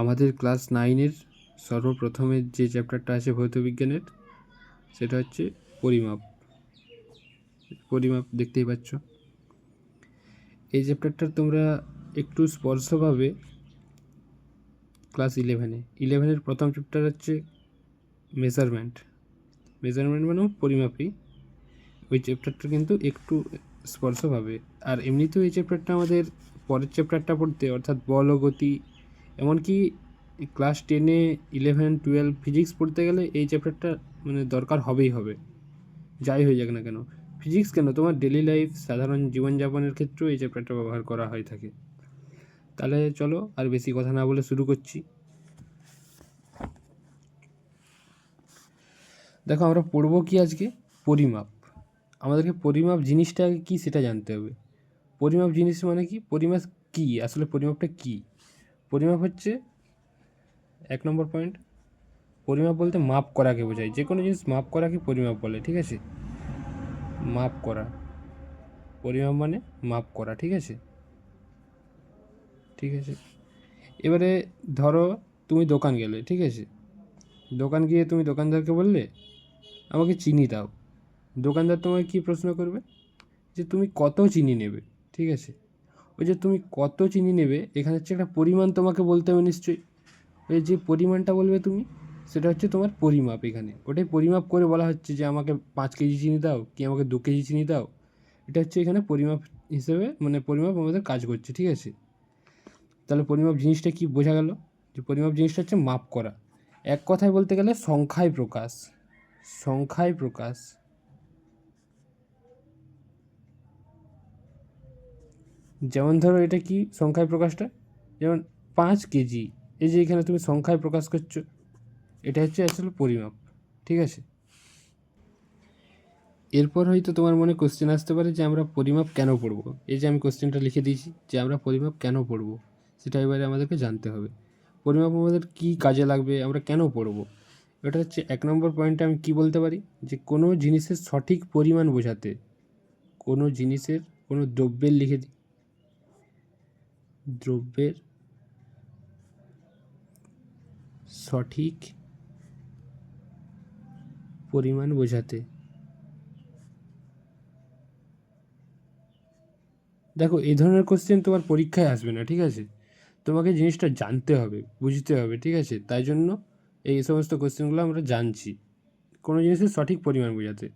আমাদের ক্লাস 9-এর সর্বপ্রথমের যে চ্যাপ্টারটা আছে ভৌতবিজ্ঞানের, সেটা হচ্ছে পরিমাপ। দেখতেই পাচ্ছ। এই চ্যাপ্টারটা তোমরা একটু স্পর্শভাবে ক্লাস 11-এর প্রথম চ্যাপ্টার হচ্ছে মেজারমেন্ট মানে পরিমাপই। ওই চ্যাপ্টারটা কিন্তু একটু স্পর্শভাবে, আর এমনিতেও এই চ্যাপ্টারটা আমাদের পরের চ্যাপ্টারটা পড়তে, অর্থাৎ বল ও গতি, এমনকি ক্লাস 10-এ 11, 12 ফিজিক্স পড়তে গেলে এই চ্যাপ্টারটা দরকার হবেই হবে, যাই হয়ে যাক না কেন। ফিজিক্স কেন, তোমার ডেলি লাইফ, সাধারণ জীবনযাপনের ক্ষেত্রেও এই চ্যাপ্টারটা ব্যবহার করা হয়ে থাকে। তাহলে চলো আর বেশি কথা না বলে শুরু করছি। দেখো, আমরা পড়বো কি আজকে? পরিমাপ। আমাদেরকে পরিমাপ জিনিসটা কি সেটা জানতে হবে। পরিমাপ জিনিস মানে কি, পরিমাপ কি, আসলে পরিমাপটা কি? পরিমাপ হচ্ছে 1 নম্বর পয়েন্ট, পরিমাপ বলতে মাপ করাকে বোঝায়। যে কোনো জিনিস মাপ করাকে পরিমাপ বলে, ঠিক আছে? মাপ করা, পরিমাপ মানে মাপ করা, ঠিক আছে? এবারে ধরো তুমি দোকান গেলে, ঠিক আছে? দোকান গিয়ে তুমি দোকানদারকে বললে আমাকে চিনি দাও। দোকানদার তোমাকে কী প্রশ্ন করবে? যে তুমি কত চিনি নেবে, ঠিক আছে? ওই যে তুমি কত চিনি নেবে, এখানে হচ্ছে একটা পরিমাণ তোমাকে বলতে হবে নিশ্চয়ই। ওই যে পরিমাণটা বলবে তুমি, সেটা হচ্ছে তোমার পরিমাপ। এখানে ওটাই পরিমাপ করে বলা হচ্ছে যে আমাকে 5 কেজি চিনি দাও, কি আমাকে 2 কেজি চিনি দাও। এটা হচ্ছে এখানে পরিমাপ হিসেবে, পরিমাপ আমাদের কাজ করছে, ঠিক আছে? তাহলে পরিমাপ জিনিসটা কি বোঝা গেল? যে পরিমাপ জিনিসটা হচ্ছে মাপ করা। এক কথায় বলতে গেলে সংখ্যায় প্রকাশ। যেমন ধরো এটা কি সংখ্যায় প্রকাশটা, যেমন 5 কেজি, এই যে এখানে তুমি সংখ্যায় প্রকাশ করছো, এটা হচ্ছে আসলে পরিমাপ, ঠিক আছে? এরপর হয়তো তোমার মনে কোশ্চেন আসতে পারে যে আমরা পরিমাপ কেন পড়ব। এই যে আমি কোশ্চেনটা লিখে দিয়েছি যে আমরা পরিমাপ কেন পড়ব, সেটা এবারে আমাদেরকে জানতে হবে। পরিমাপ আমাদের কী কাজে লাগবে, আমরা কেন পড়ব? এটা হচ্ছে 1 নম্বর পয়েন্টে আমি কি বলতে পারি, যে কোনো জিনিসের সঠিক পরিমাণ বোঝাতে, কোনো জিনিসের, কোনো দ্রব্যের, লিখে দিই, দ্রব্যের সঠিক পরিমাণ বোঝাতে। দেখো, এই ধরনের কোশ্চেন তোমার পরীক্ষায় আসবে না, ঠিক আছে? তোমাকে জিনিসটা জানতে হবে, বুঝতে হবে, ঠিক আছে? তাই জন্য এই সমস্ত কোশ্চেনগুলো আমরা জানছি। কোনো জিনিসের সঠিক পরিমাণ বোঝাতে।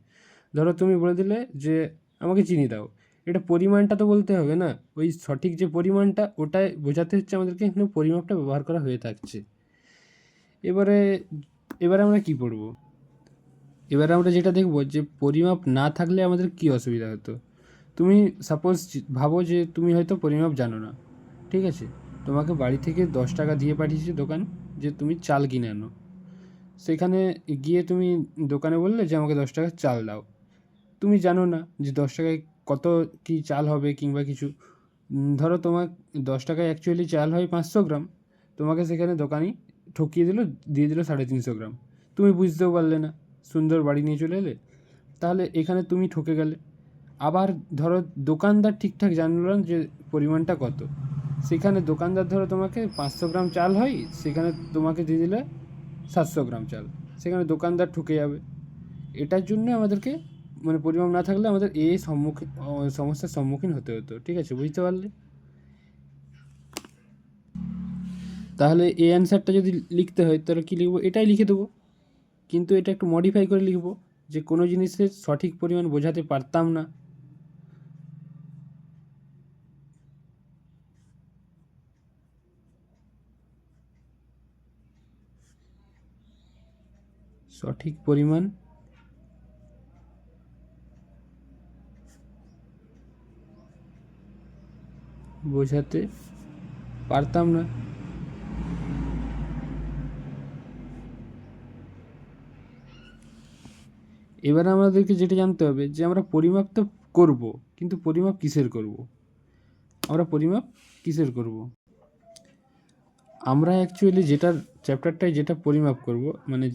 ধরো তুমি বলে দিলে যে আমাকে চিনি দাও, এটা পরিমাণটা তো বলতে হবে না, ওই সঠিক যে পরিমাণটা ওটাই বোঝাতে হচ্ছে আমাদেরকে এখানে পরিমাপটা ব্যবহার করা হয়ে থাকছে। এবারে আমরা কি পড়ব? এবারে আমরা যেটা দেখব যে পরিমাপ না থাকলে আমাদের কি অসুবিধা হতো। তুমি সাপোজ ভাবো যে তুমি হয়তো পরিমাপ জানো না, ঠিক আছে? তোমাকে বাড়ি থেকে 10 টাকা দিয়ে পাঠিয়েছে দোকান, যে তুমি চাল কিনে আনো। সেখানে গিয়ে তুমি দোকানে বললে যে আমাকে 10 টাকার চাল দাও। তুমি জানো না যে 10 টাকায় কত কী চাল হবে কিংবা কিছু। ধরো তোমার 10 টাকায় অ্যাকচুয়ালি চাল হয় 500 গ্রাম, তোমাকে সেখানে দোকানি ঠকিয়ে দিয়ে দিল 350 গ্রাম। তুমি বুঝতেও পারলে না, সুন্দর বাড়ি নিয়ে চলে এলে। তাহলে এখানে তুমি ঠকে গেলে। আবার ধরো দোকানদার ঠিকঠাক জানল না যে পরিমাণটা কত, সেখানে দোকানদার ধরো তোমাকে 500 গ্রাম চাল হয়, সেখানে তোমাকে দিয়ে দিলে 700 গ্রাম চাল, সেখানে দোকানদার ঠকে যাবে। এটার জন্য আমাদেরকে পরিমাপ না থাকলে আমাদের এই সমস্যার সম্মুখীন হতে হতো, ঠিক আছে? বুঝতে পারলে? তাহলে এই অ্যান্সারটা যদি লিখতে হয় তাহলে কী লিখবো? এটাই লিখে দেবো, কিন্তু এটা একটু মডিফাই করে লিখবো, যে কোনো জিনিসের সঠিক পরিমাণ বোঝাতে পারতাম না। সঠিক পরিমাণ বোঝাতে পারতাম না। এবার আমাদেরকে যেটা জানতে হবে যে আমরা পরিমাপ তো করব, কিন্তু পরিমাপ কিসের করব? আমরা অ্যাকচুয়ালি চ্যাপ্টারটায় যেটা পরিমাপ করব,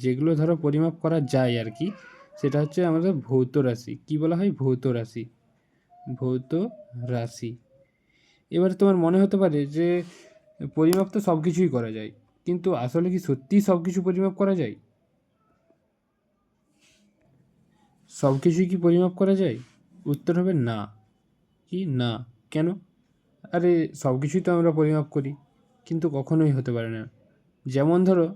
যেগুলো ধরো পরিমাপ করা যায় আর কি, সেটা হচ্ছে আমাদের ভৌত রাশি। কী বলা হয়? ভৌত রাশি। এবারে তোমার মনে হতে পারে যে পরিমাপ তো সব কিছুই করা যায়, কিন্তু আসলে কি সত্যিই সব কিছু পরিমাপ করা যায়? সব কিছুই কি পরিমাপ করা যায়? উত্তর হবে না। কি না? কেন? আরে সব কিছুই তো আমরা পরিমাপ করি, কিন্তু কখনোই হতে পারে না। যেমন ধরো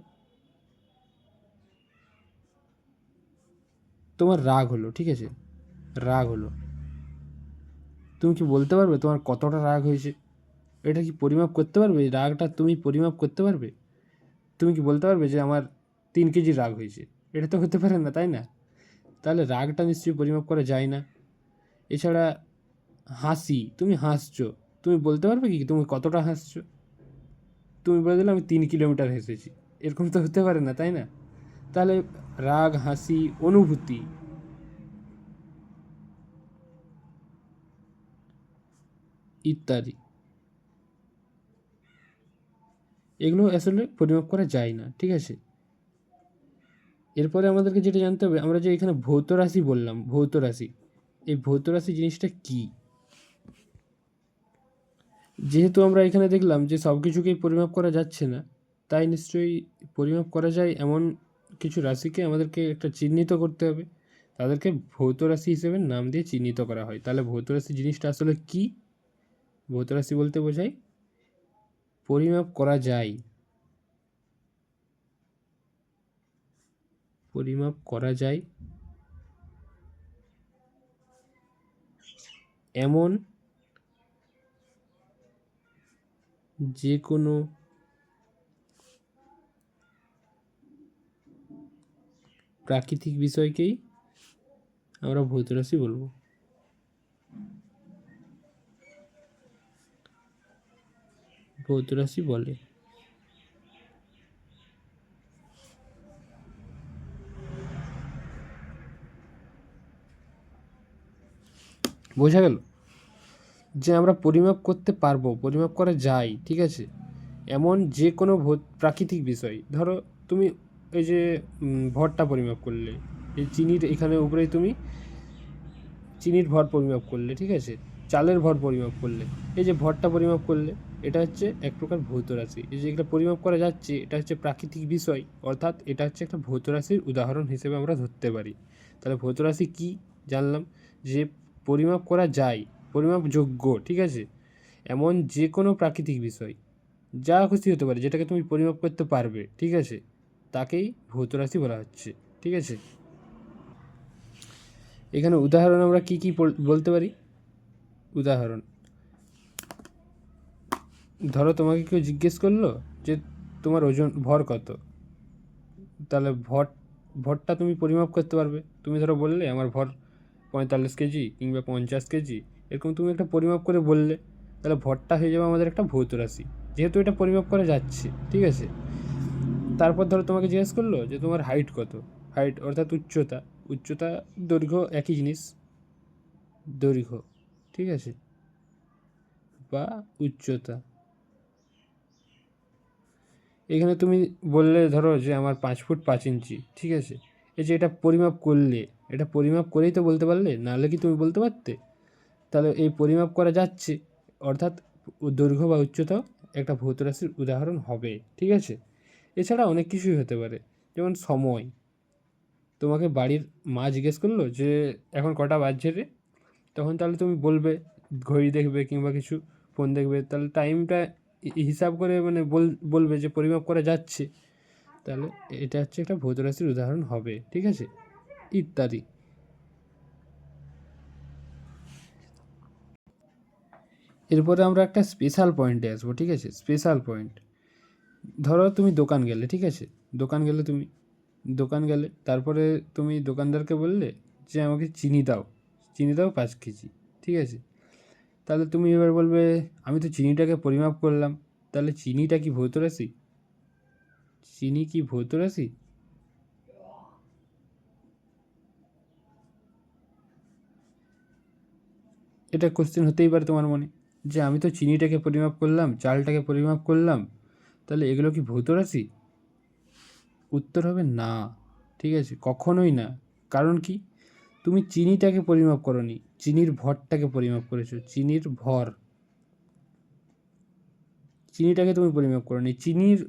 তোমার রাগ হলো, ঠিক আছে? রাগ হলো, তুমি কি বলতে পারবে তোমার কতটা রাগ হয়েছে? এটা কি পরিমাপ করতে পারবে? এই রাগটা তুমি পরিমাপ করতে পারবে? তুমি কি বলতে পারবে যে আমার 3 কেজি রাগ হয়েছে? এটা তো হতে পারে না, তাই না? তাহলে রাগটা নিশ্চয়ই পরিমাপ করা যায় না। এছাড়া হাসি, তুমি হাসছো, তুমি বলতে পারবে কি তুমি কতটা হাসছো? তুমি বলে দিলে আমি 3 কিলোমিটার হেসেছি, এরকম তো হতে পারে না, তাই না? তাহলে রাগ, হাসি, অনুভূতি ইত্যাদি, এগুলো আসলে পরিমাপ করা যায় না, ঠিক আছে? এরপরে আমাদেরকে যেটা জানতে হবে, আমরা যে এখানে ভৌত রাশি বললাম, ভৌত রাশি, এই ভৌত রাশি জিনিসটা কি? যেহেতু আমরা এখানে দেখলাম যে সব কিছুকেই পরিমাপ করা যাচ্ছে না, তাই নিশ্চয়ই পরিমাপ করা যায় এমন কিছু রাশিকে আমাদেরকে একটা চিহ্নিত করতে হবে, তাদেরকে ভৌত রাশি হিসেবে নাম দিয়ে চিহ্নিত করা হয়। তাহলে ভৌত রাশি জিনিসটা আসলে কি? ভৌত রাশি বলতে বোঝায় পরিমাপ করা যায়, পরিমাপ করা যায় এমন যে কোনো প্রাকৃতিক বিষয়কেই আমরা ভৌত রাশি বলবো। ভৌত রাশি বলে। বোঝা গেল যে আমরা পরিমাপ করতে পারবো, পরিমাপ করা যায়, ঠিক আছে, এমন যে কোনো প্রাকৃতিক বিষয়। ধরো তুমি এই যে ভরটা পরিমাপ করলে, এই চিনির এখানে উপরেই তুমি চিনির ভর পরিমাপ করলে, ঠিক আছে, চালের ভর পরিমাপ করলে, এই যে ভরটা পরিমাপ করলে, এটা হচ্ছে এক প্রকার ভৌত রাশি। এই যে এটা পরিমাপ করা যাচ্ছে, এটা হচ্ছে প্রাকৃতিক বিষয়, অর্থাৎ এটা হচ্ছে একটা ভৌত রাশির উদাহরণ হিসেবে আমরা ধরতে পারি। তাহলে ভৌত রাশি কী জানলাম, যে পরিমাপ করা যায়, পরিমাপযোগ্য, ঠিক আছে, এমন যে কোনো প্রাকৃতিক বিষয়, যা খুশি হতে পারে, যেটাকে তুমি পরিমাপ করতে পারবে, ঠিক আছে, তাকেই ভৌত রাশি বলা হচ্ছে, ঠিক আছে? এখানে উদাহরণ আমরা কি কি বলতে পারি? উদাহরণ, ধরো তোমাকে কেউ জিজ্ঞেস করলো যে তোমার ওজন ভর কত, তাহলে ভরটা তুমি পরিমাপ করতে পারবে। তুমি ধরো বললে আমার ভর 45 কেজি কিংবা 50 কেজি, এরকম তুমি একটা পরিমাপ করে বললে, তাহলে ভরটা হয়ে যাবে আমাদের একটা ভৌত রাশি, যেহেতু এটা পরিমাপ করা যাচ্ছে, ঠিক আছে? তারপর ধরো তোমাকে জিজ্ঞেস করলো যে তোমার হাইট কত, হাইট অর্থাৎ উচ্চতা, উচ্চতা দৈর্ঘ্য একই জিনিস, দৈর্ঘ্য, ঠিক আছে, বা উচ্চতা। এখানে তুমি বললে ধরো যে আমার 5 ফুট 5 ইঞ্চি, ঠিক আছে, এই যে এটা পরিমাপ করলে, এটা পরিমাপ করেই তো বলতে পারলে, নাহলে কি তুমি বলতে পারতে? তাহলে এই পরিমাপ করা যাচ্ছে, অর্থাৎ দৈর্ঘ্য বা উচ্চতাও একটা ভৌত রাশির উদাহরণ হবে, ঠিক আছে? এছাড়া অনেক কিছুই হতে পারে, যেমন সময়। তোমাকে বাড়ির মা জিজ্ঞেস করলো যে এখন কটা বাজছে রে, তখন তাহলে তুমি বলবে, ঘড়ি দেখবে কিংবা কিছু ফোন দেখবে, তাহলে টাইমটা হিসাব করে মানে বলবে যে পরিমাপ করা যাচ্ছে, তাহলে এটা হচ্ছে একটা ভৌত রাশির উদাহরণ হবে, ঠিক আছে, ইত্যাদি। এরপরে আমরা একটা স্পেশাল পয়েন্টে আসবো, ঠিক আছে, স্পেশাল পয়েন্ট। ধরো তুমি দোকান গেলে, ঠিক আছে, দোকান গেলে তারপরে তুমি দোকানদারকে বললে যে আমাকে চিনি দাও, চিনি দাও 5 কেজি, ঠিক আছে। তাহলে তুমি এবার বলবে আমি তো চিনিটাকে পরিমাপ করলাম, তাহলে চিনিটা কি ভৌত রাশি? চিনি কি ভৌত রাশি? এটা কোশ্চেন হতেই পারে তোমার মনে, যে আমি তো চিনিটাকে পরিমাপ করলাম, চালটাকে পরিমাপ করলাম, তাহলে এগুলো কি ভৌত রাশি? উত্তর হবে না, ঠিক আছে, কখনোই না। কারণ কি, তুমি চিনিটাকে পরিমাপ করোনি, চিনির ভরটাকে পরিমাপ করেছো, চিনির ভর, চিনিটাকে তুমি পরিমাপ করোনি। চিনির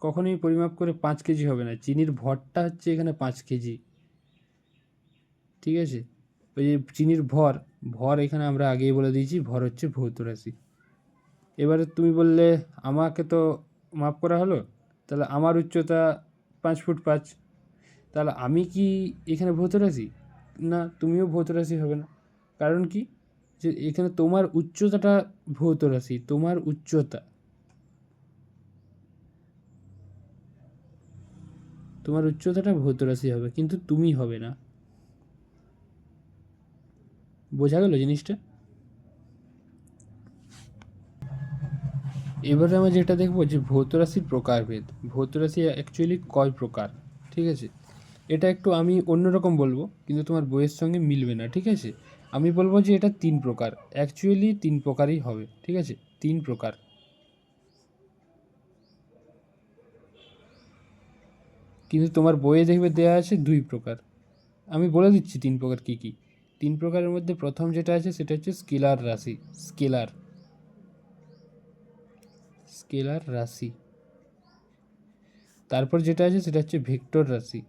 কখনোই পরিমাপ করে 5 কেজি হবে না। চিনির ভরটা হচ্ছে এখানে 5 কেজি, ঠিক আছে। ওই যে চিনির ভর, ভর এখানে আমরা আগেই বলে দিয়েছি, ভর হচ্ছে ভৌত রাশি। এবারে তুমি বললে আমাকে তো মাপ করা হলো, তাহলে আমার উচ্চতা 5 ফুট 5, তাহলে আমি কি এখানে ভৌত রাশি? না, তুমিও ভৌত রাশি হবে না। কারণ কি, যে এখানে তোমার উচ্চতাটা ভৌত রাশি, তোমার উচ্চতাটা ভৌত রাশি হবে, কিন্তু তুমি হবে না। বোঝা গেল জিনিসটা? এবারে আমরা যেটা দেখবো যে ভৌত রাশির প্রকারভেদ। ভৌত রাশি অ্যাকচুয়ালি কয় প্রকার, ঠিক আছে। এটা একটু আমি অন্যরকম বলবো, কিন্তু তোমার বইয়ের সঙ্গে মিলবে না, ঠিক আছে। আমি বলবো যে এটা 3 প্রকার, অ্যাকচুয়ালি 3 প্রকারই হবে, ঠিক আছে, 3 প্রকার। কিন্তু তোমার বইয়ে দেখবে দেওয়া আছে 2 প্রকার। আমি বলে দিচ্ছি 3 প্রকার কী কী। 3 প্রকারের মধ্যে প্রথম যেটা আছে সেটা হচ্ছে স্কেলার রাশি, স্কেলার রাশি। তারপর যেটা আছে সেটা হচ্ছে ভেক্টর রাশি।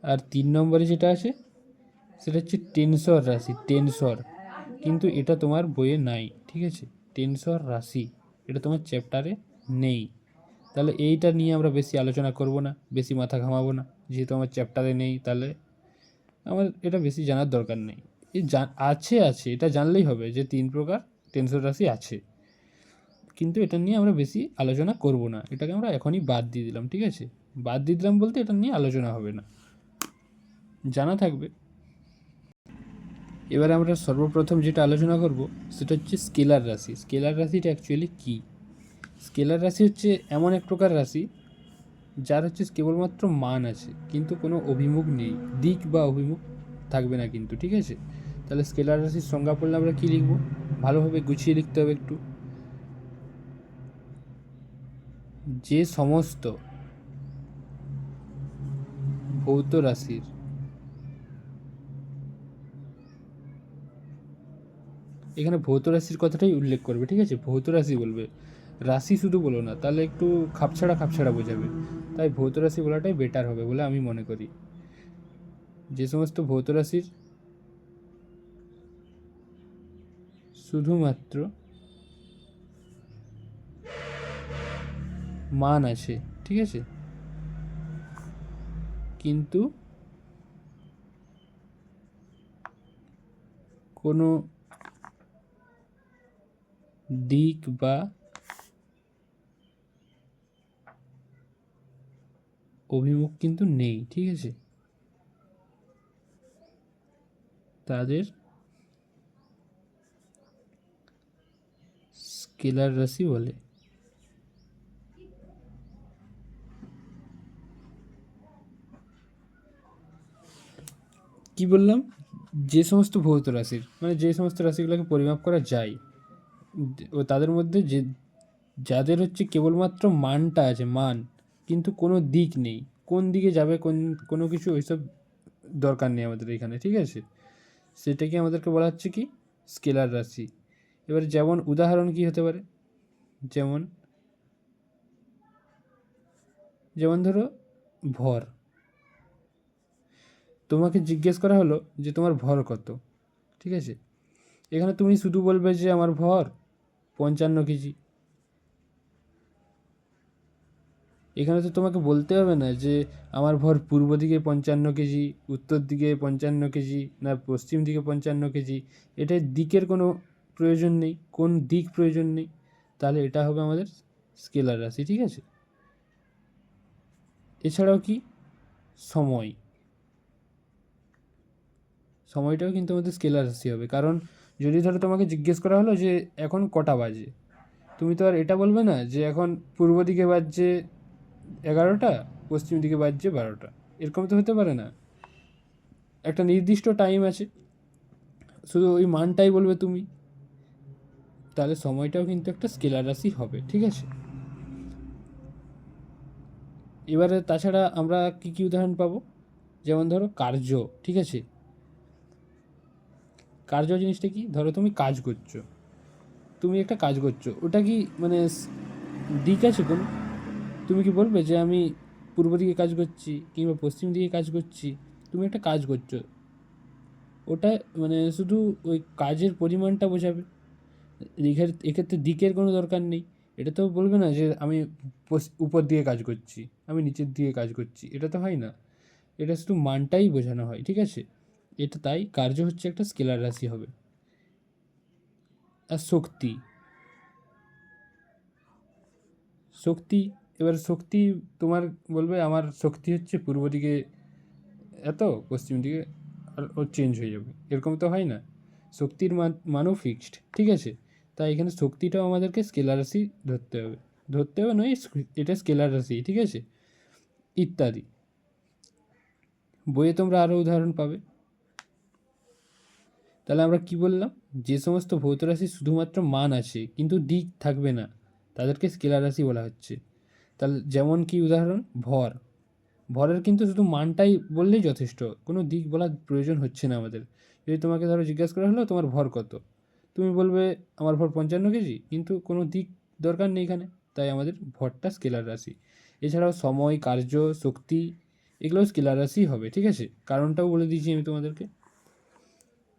আর 3 নম্বরে যেটা আছে সেটা হচ্ছে টেনসর রাশি, টেনসর। কিন্তু এটা তোমার বইয়ে নাই, ঠিক আছে। টেনসর রাশি এটা তোমার চ্যাপ্টারে নেই। তাহলে এইটা নিয়ে আমরা বেশি আলোচনা করব না, বেশি মাথা ঘামাবো না, যেহেতু আমার চ্যাপ্টারে নেই। তাহলে আমার এটা বেশি জানার দরকার নেই। এই আছে এটা জানলেই হবে যে 3 প্রকার টেনসর রাশি আছে, কিন্তু এটা নিয়ে আমরা বেশি আলোচনা করব না। এটাকে আমরা এখনই বাদ দিয়ে দিলাম, ঠিক আছে। বাদ দিয়ে দিলাম বলতে এটা নিয়ে আলোচনা হবে না, জানা থাকবে। এবারে আমরা সর্বপ্রথম যেটা আলোচনা করব সেটা হচ্ছে স্কেলার রাশি। স্কেলার রাশিটা অ্যাকচুয়ালি কী? স্কেলার রাশি হচ্ছে এমন এক প্রকার রাশি যার হচ্ছে কেবলমাত্র মান আছে, কিন্তু কোনো অভিমুখ নেই, দিক বা অভিমুখ থাকবে না কিন্তু, ঠিক আছে। তাহলে স্কেলার রাশির সংজ্ঞা পড়লে আমরা কী লিখব? ভালোভাবে গুছিয়ে লিখতে হবে একটু। যে সমস্ত ভৌত রাশির এখানে ভৌত রাশির কথাটাই উল্লেখ করবে, ঠিক আছে। ভৌত রাশি বলবে, রাশি শুধু বলো না, তাহলে একটু খাপছাড়া বোঝাবে। তাই ভৌত রাশি বলাটাই বেটার হবে বলে আমি মনে করি। যে সমস্ত ভৌত রাশির শুধুমাত্র মান আছে, ঠিক আছে, কিন্তু কোনো দিক বা অভিমুখ কিন্তু নেই, ঠিক আছে, তাদের স্কেলার রাশি বলে। কি বললাম? যে সমস্ত ভৌত রাশির, মানে যে সমস্ত রাশিগুলোকে পরিমাপ করা যায়, ও তাদের মধ্যে যে যাদের হচ্ছে কেবলমাত্র মানটা আছে, মান, কিন্তু কোনো দিক নেই, কোন দিকে যাবে কোনো কিছু ওইসব দরকার নেই আমাদের এখানে, ঠিক আছে। সেটাকে আমাদেরকে বলা হচ্ছে কি, স্কেলার রাশি। এবারে যেমন উদাহরণ কি হতে পারে, যেমন যেমন ধরো ভর। তোমাকে জিজ্ঞেস করা হলো যে তোমার ভর কত, ঠিক আছে। এখানে তুমি শুধু বলবে যে আমার ভর 55 কেজি। এখানে তো তোমাকে বলতে হবে না যে আমার ভর পূর্ব দিকে 55 কেজি, উত্তর দিকে 55 কেজি, না পশ্চিম দিকে 55 কেজি। এটার দিকের কোনো প্রয়োজন নেই, কোন দিক প্রয়োজন নেই। তাহলে এটা হবে আমাদের স্কেলার রাশি, ঠিক আছে। এছাড়াও কি, সময়, সময়টাও কিন্তু আমাদের স্কেলার রাশি হবে। কারণ যদি ধরো তোমাকে জিজ্ঞেস করা হলো যে এখন কটা বাজে, তুমি তো আর এটা বলবে না যে এখন পূর্ব দিকে বাজছে 11টা, পশ্চিম দিকে বাজছে 12টা। এরকম তো হতে পারে না, একটা নির্দিষ্ট টাইম আছে, শুধু ওই মানটাই বলবে তুমি। তাহলে সময়টাও কিন্তু একটা স্কেলার রাশি হবে, ঠিক আছে। এবারে তাছাড়া আমরা কী উদাহরণ পাবো, যেমন ধরো কার্য, ঠিক আছে। কার্য জিনিসটা কি? ধরো তুমি কাজ করছো, তুমি একটা কাজ করছো, ওটা কি মানে দিক আছে কোনো? তুমি কি বলবে যে আমি পূর্ব দিকে কাজ করছি কিংবা পশ্চিম দিকে কাজ করছি? তুমি একটা কাজ করছো, ওটা মানে শুধু ওই কাজের পরিমাণটা বোঝাবে। এক্ষেত্রে দিকের কোনো দরকার নেই। এটা তো বলবে না যে আমি উপর দিকে কাজ করছি, আমি নিচের দিকে কাজ করছি, এটা তো হয় না। এটা শুধু মানটাই বোঝানো হয়, ঠিক আছে? এটা তাই কার্য হচ্ছে একটা স্কেলার রাশি হবে। আর শক্তি, শক্তি এবার শক্তি তোমার বলবে আমার শক্তি হচ্ছে পূর্ব দিকে এত, পশ্চিম দিকে আর ও চেঞ্জ হয়ে যাবে, এরকম তো হয় না। শক্তির মানও ফিক্সড, ঠিক আছে? তাই এখানে শক্তিটাও আমাদেরকে স্কেলার রাশি ধরতে হবে নয়, এটা স্কেলার রাশি, ঠিক আছে? ইত্যাদি। বইয়ে তোমরা আরও উদাহরণ পাবে। তাহলে আমরা কি বললাম? যে সমস্ত ভৌত রাশি শুধুমাত্র মান আছে কিন্তু দিক থাকবে না, তাদেরকে স্কেলার রাশি বলা হচ্ছে। তাহলে যেমন কি উদাহরণ? ভর। ভরের কিন্তু শুধু মানটাই বললেই যথেষ্ট, কোনো দিক বলার প্রয়োজন হচ্ছে না আমাদের। যদি তোমাকে ধরো জিজ্ঞাসা করা হলো তোমার ভর কত, তুমি বলবে আমার ভর 55 কেজি, কিন্তু কোনো দিক দরকার নেই এখানে, তাই আমাদের ভরটা স্কেলার রাশি। এছাড়াও সময়, কার্য, শক্তি, এগুলোও স্কেলার রাশি হবে, ঠিক আছে? কারণটাও বলে দিয়েছি আমি তোমাদেরকে।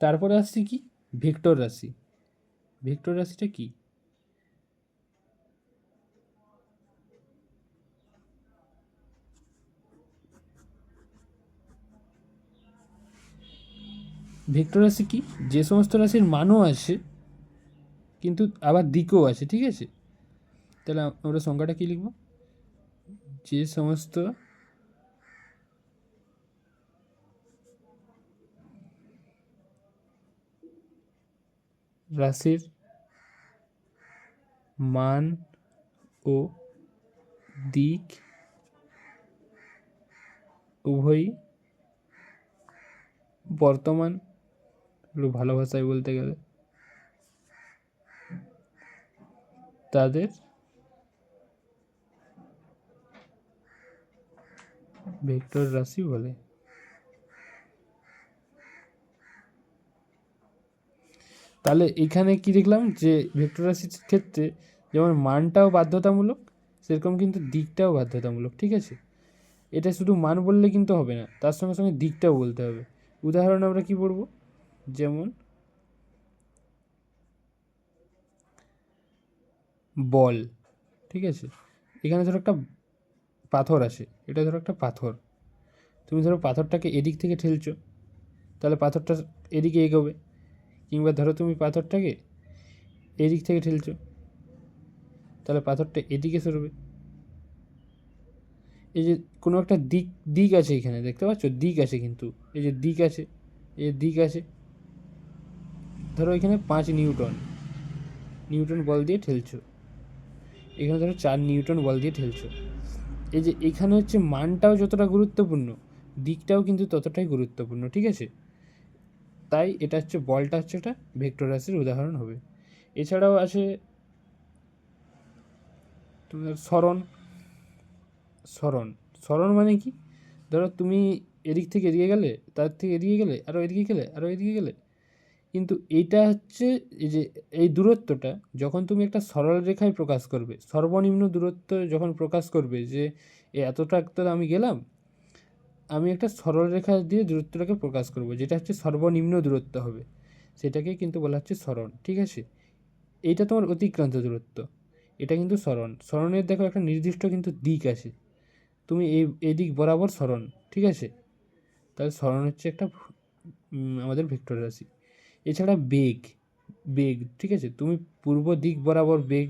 তারপরে আসছি কি? ভেক্টর রাশি। ভেক্টর রাশিটা কি? ভেক্টর রাশি কি? যে সমস্ত রাশির মানও আছে কিন্তু আবার দিকও আছে, ঠিক আছে? তাহলে আমরা সংজ্ঞাটা কি লিখব? যে সমস্ত রাশির মান ও দিক উভয়ই বর্তমান, একটু ভালো ভাষায় বলতে গেলে তাদের ভেক্টর রাশি বলে। তাহলে এখানে কি দেখলাম? যে ভেক্টর রাশির ক্ষেত্রে যেমন মানটাও বাধ্যতামূলক, সেরকম কিন্তু দিকটাও বাধ্যতামূলক, ঠিক আছে? এটা শুধু মান বললে কিন্তু হবে না, তার সঙ্গে সঙ্গে দিকটাও বলতে হবে। উদাহরণ আমরা কি পড়ব? যেমন বল, ঠিক আছে? এখানে ধরো একটা পাথর আছে, এটা ধরো একটা পাথর, তুমি ধরো পাথরটাকে এদিক থেকে ঠেলছো, তাহলে পাথরটা এদিকে এগোবে। কিংবা ধরো তুমি পাথরটাকে এদিক থেকে ঠেলছো, তাহলে পাথরটা এদিকে সরবে। এই যে কোনো একটা দিক দিক আছে এখানে, দেখতে পাচ্ছ? দিক আছে কিন্তু, এই যে দিক আছে, এই যে দিক আছে। ধরো এখানে 5 নিউটন নিউটন বল দিয়ে ঠেলছো, এখানে ধরো 4 নিউটন বল দিয়ে ঠেলছো। এই যে এখানে হচ্ছে মানটাও যতটা গুরুত্বপূর্ণ, দিকটাও কিন্তু ততটাই গুরুত্বপূর্ণ, ঠিক আছে? তাই এটা হচ্ছে, বলটা হচ্ছে একটা ভেক্টর রাশির উদাহরণ হবে। এছাড়াও আছে তোমার সরণ। সরণ সরণ মানে কি? ধরো তুমি এদিক থেকে এদিকে গেলে, তার থেকে এদিকে গেলে, আরও এদিকে গেলে, আরও এদিকে গেলে, কিন্তু এইটা হচ্ছে এই যে এই দূরত্বটা যখন তুমি একটা সরল রেখায় প্রকাশ করবে, সর্বনিম্ন দূরত্ব যখন প্রকাশ করবে যে এতটা তো আমি গেলাম, আমি একটা সরল রেখা দিয়ে দূরত্বটাকে প্রকাশ করব, যেটা হচ্ছে সর্বনিম্ন দূরত্ব হবে, সেটাকে কিন্তু বলা হচ্ছে সরণ, ঠিক আছে? এইটা তোমার অতিক্রান্ত দূরত্ব, এটা কিন্তু সরণ। সরণের দেখো একটা নির্দিষ্ট কিন্তু দিক আছে, তুমি এই দিক বরাবর সরণ, ঠিক আছে? তাহলে সরণ হচ্ছে একটা আমাদের ভেক্টর রাশি। এছাড়া বেগ, বেগ, ঠিক আছে? তুমি পূর্ব দিক বরাবর বেগ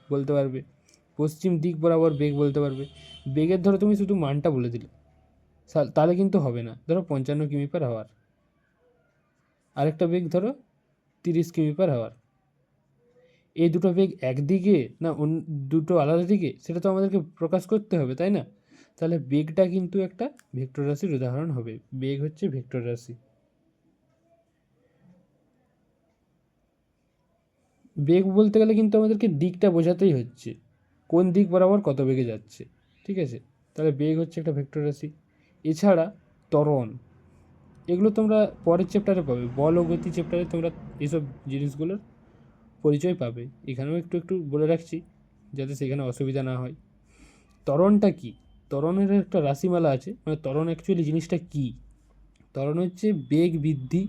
বলতে পারবে, পশ্চিম দিক বরাবর বেগ বলতে পারবে। বেগের ধরো তুমি শুধু মানটা বলে দিলে, তাহলে কিন্তু হবে না। ধরো 55 কিমি/আওয়ার, আরেকটা বেগ ধরো 30 কিমি/আওয়ার। এই দুটো বেগ একদিকে না দুটো আলাদা দিকে, সেটা তো আমাদেরকে প্রকাশ করতে হবে, তাই না? তাহলে বেগটা কিন্তু একটা ভেক্টর রাশির উদাহরণ হবে। বেগ হচ্ছে ভেক্টর রাশি। বেগ বলতে গেলে কিন্তু আমাদেরকে দিকটা বোঝাতেই হচ্ছে, কোন দিক বরাবর কত বেগে যাচ্ছে, ঠিক আছে? তাহলে বেগ হচ্ছে একটা ভেক্টর রাশি। এছাড়া ত্বরণ, এগুলো তোমরা পরের চ্যাপ্টারে পাবে, বল ও গতি চ্যাপ্টারে তোমরা এইসব জিনিসগুলোর পরিচয় পাবে। এখানেও একটু একটু বলে রাখছি যাতে সেখানে অসুবিধা না হয়। ত্বরণটা কি? ত্বরণের একটা রাশিমালা আছে, মানে ত্বরণ অ্যাকচুয়ালি জিনিসটা কি? ত্বরণ হচ্ছে বেগ বৃদ্ধি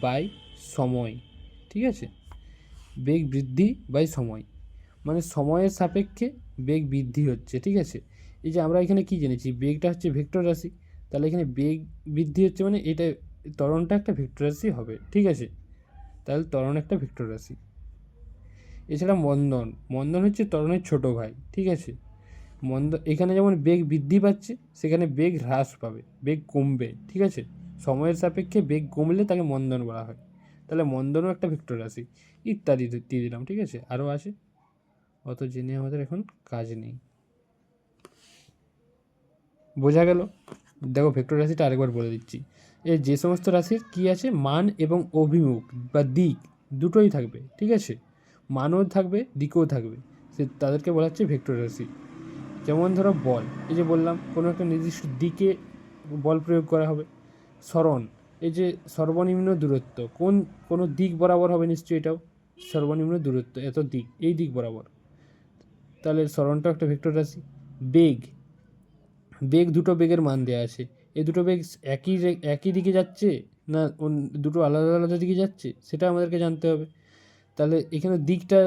বাই সময়, ঠিক আছে? বেগ বৃদ্ধি বাই সময়, মানে সময়ের সাপেক্ষে বেগ বৃদ্ধি হচ্ছে, ঠিক আছে? এই যে আমরা এখানে কি জেনেছি, বেগটা হচ্ছে ভেক্টর রাশি, তাহলে এখানে বেগ বৃদ্ধি হচ্ছে মানে এটা ত্বরণটা একটা ভেক্টর রাশি হবে, ঠিক আছে? তাহলে ত্বরণ একটা ভেক্টর রাশি। এছাড়া মন্দন হচ্ছে ত্বরণের ছোট ভাই, ঠিক আছে? এখানে যেমন বেগ বৃদ্ধি পাচ্ছে, সেখানে বেগ হ্রাস পাবে, বেগ কমবে, ঠিক আছে? সময়ের সাপেক্ষে বেগ কমলে তাকে মন্দন বলা হয়। তাহলে মন্দনও একটা ভেক্টর রাশি, ইত্যাদি দিয়ে দিলাম, ঠিক আছে? আরও আছে, অত জেনে আমাদের এখন কাজ নেই। বোঝা গেল? দেখো ভেক্টর রাশিটা আরেকবার বলে দিচ্ছি। যে সমস্ত রাশির কী আছে, মান এবং অভিমুখ বা দিক দুটোই থাকবে, ঠিক আছে? মানও থাকবে, দিকও থাকবে, তাদেরকে বলা হচ্ছে ভেক্টর রাশি। যেমন ধরো বল, এই যে বললাম কোনো একটা নির্দিষ্ট দিকে বল প্রয়োগ করা হবে। সরণ, এই যে সর্বনিম্ন দূরত্ব কোনো দিক বরাবর হবে নিশ্চয়ই, এটাও সর্বনিম্ন দূরত্ব এত দিক, এই দিক বরাবর, তাহলে সরণটাও একটা ভেক্টর রাশি। বেগ দুটো বেগের মান দেওয়া আছে, এই দুটো বেগ একই দিকে যাচ্ছে না দুটো আলাদা আলাদা দিকে যাচ্ছে, সেটা আমাদেরকে জানতে হবে। তাহলে এখানে দিকটা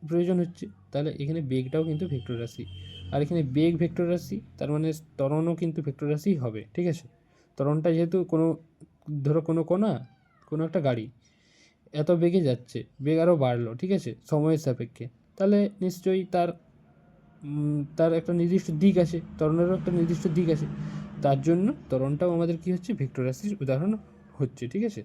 প্রয়োজন হচ্ছে, তাহলে এখানে বেগটাও কিন্তু ভেক্টর রাশি। আর এখানে বেগ ভেক্টর রাশি, তার মানে ত্বরণও কিন্তু ভেক্টর রাশি হবে, ঠিক আছে? ত্বরণটা যেহেতু ধরো কোনো একটা গাড়ি এত বেগে যাচ্ছে, বেগ আরও বাড়লো, ঠিক আছে, সময়ের সাপেক্ষে, তাহলে নিশ্চয়ই তার একটা নির্দিষ্ট দিক আছে, ত্বরণেরও একটা নির্দিষ্ট দিক আছে, তার জন্য ত্বরণটাও আমাদের কী হচ্ছে, ভেক্টর রাশির উদাহরণ হচ্ছে, ঠিক আছে?